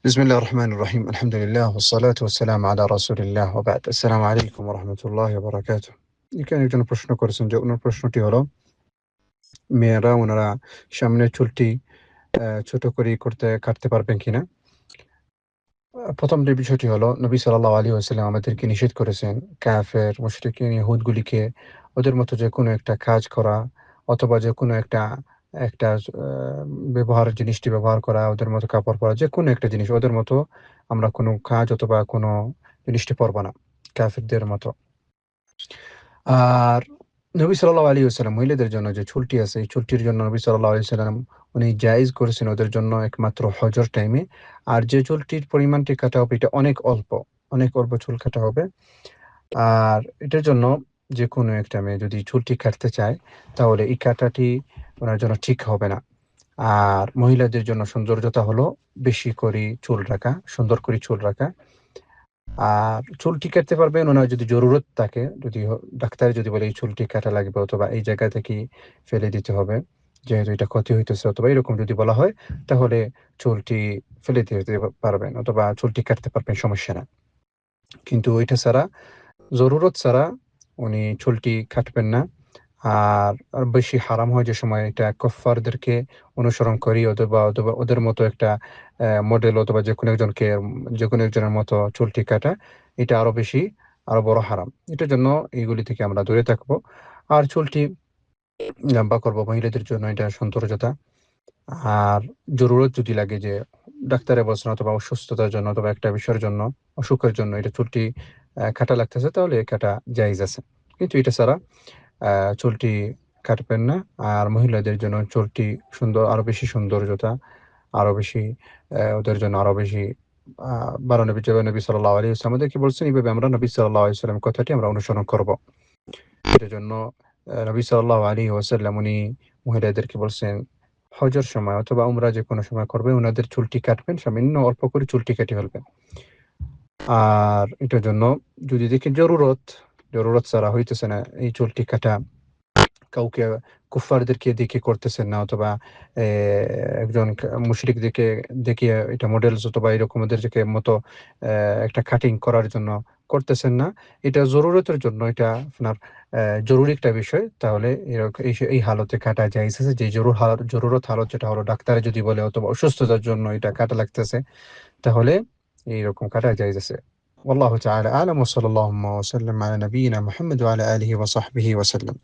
بسم الله الرحمن الرحيم الحمد لله والصلاة والسلام على رسول الله وبعد السلام عليكم ورحمة الله وبركاته এখানে একজন প্রশ্ন করেছেন যে ওনার প্রশ্নটি হলো মেয়েরা ওনারা সামনের চুলটি ছোট করে কাটতে পারবেন কিনা। প্রথম যে বিষয়টি হলো নবী সাল্লাল্লাহু আলাইহি ওয়াসাল্লাম আমাদেরকে নিষেধ করেছেন কাফের মুশরিকিন ইহুদগুলিকে ওদের মতো যে কোনো একটা কাজ করা অথবা যে কোনো একটা একটা জিনিসটি ব্যবহার করা, ওদের মতো কাপড় পরা, যে কোনো একটা জিনিস ওদের মতো আমরা কোনো কাজ অথবা কোনো জিনিসটি পরব না কাফিরদের মতো। আর নবী সাল্লাল্লাহু আলাইহি ওয়াসাল্লাম মহিলাদের জন্য যে চুলটি আছে এই চুলটির জন্য নবী সাল্লাল্লাহু আলাইহি ওয়াসাল্লাম উনি জায়েজ করেছেন ওদের জন্য একমাত্র হজের টাইমে। আর যে চুলটির পরিমাণটি কাটা হবে এটা অনেক অল্প চুল কাটা হবে। আর এটার জন্য যেকোনো একটা মেয়ে যদি চুলটি কাটতে চায় তাহলে এই কাটাটি ওনার জন্য ঠিক হবে না। আর মহিলাদের জন্য সৌন্দর্যতা হলো বেশি করে চুল রাখা, সুন্দর করে চুল রাখা। আর চুলটি কাটতে পারবেন ওনার যদি জরুরত থাকে, যদি ডাক্তার যদি বলে এই চুলটি কাটা লাগবে অথবা এই জায়গা থেকে ফেলে দিতে হবে যেহেতু এটা ক্ষতি হইতেছে, অথবা এরকম যদি বলা হয় তাহলে চুলটি ফেলে দিতে পারবেন অথবা চুলটি কাটতে পারবেন, সমস্যা না। কিন্তু এটা ছাড়া, জরুরত ছাড়া উনি চুলটি কাটবেন না। আর বেশি হারাম হয় যে সময় এটা কুফফারদেরকে অনুসরণ করি অথবা ওদের মতো একটা মডেল অথবা যেকোনো একজনের মতো চুলটি কাটা, এটা আরো বড় হারাম। এটার জন্য এইগুলি থেকে আমরা দূরে থাকবো। আর চুলটি লম্বা করবো মহিলাদের জন্য, এটা সৌন্দর্যতা। আর জরুরত যদি লাগে যে ডাক্তারে বলছেন অথবা অসুস্থতার জন্য অথবা একটা বিষয়ের জন্য, অসুখের জন্য এটা চুলটি কাটা লাগতেছে, তাহলে এই কাটা জায়েজ আছে। কিন্তু এটা ছাড়া চুলটি কাটবেন না। আর মহিলাদের জন্য চুলটি আরো বেশি সৌন্দর্যতা, আরো বেশি ওদের জন্য আরো বেশি বাড়ানো যেভাবে নবী সাল্লাল্লাহু আলাইহি ওয়াসাল্লাম আমাদেরকে বলছেন, এইভাবে আমরা নবী সাল্লাল্লাহু আলাইহি ওয়াসাল্লামের কথাটি আমরা অনুসরণ করব। এটার জন্য নবী সাল্লাল্লাহু আলাইহি ওয়াসাল্লাম উনি মহিলাদেরকে বলছেন হজের সময় অথবা উমরা যেকোনো সময় করবে উনাদের চুলটি কাটবেন, সামান্য অল্প করে চুলটি কেটে ফেলবেন। আর এটার জন্য যদি দেখি জরুরত ছাড়া হইতেছে না এই চুলটি কাটা, কাউকে কুফফারদেরকে দেখে করতেছেন না অথবা এ একজন মুশরিকদেরকে দেখিয়ে এটা মডেলস অথবা এরকম ওদেরকে মতো একটা কাটিং করার জন্য করতেছেন না। এটা জরুরতের জন্য, এটা আপনার জরুরি একটা বিষয়। তাহলে এই হালতে কাটা জায়েজ আছে। যে জরুরত হালত যেটা হলো ডাক্তারে যদি বলে অথবা অসুস্থতার জন্য এটা কাটা লাগতেছে, তাহলে এইরকম কাটা জায়েজ আছে। والله تعالى أعلم وصلى اللهم وسلم على نبينا محمد وعلى آله وصحبه وسلم.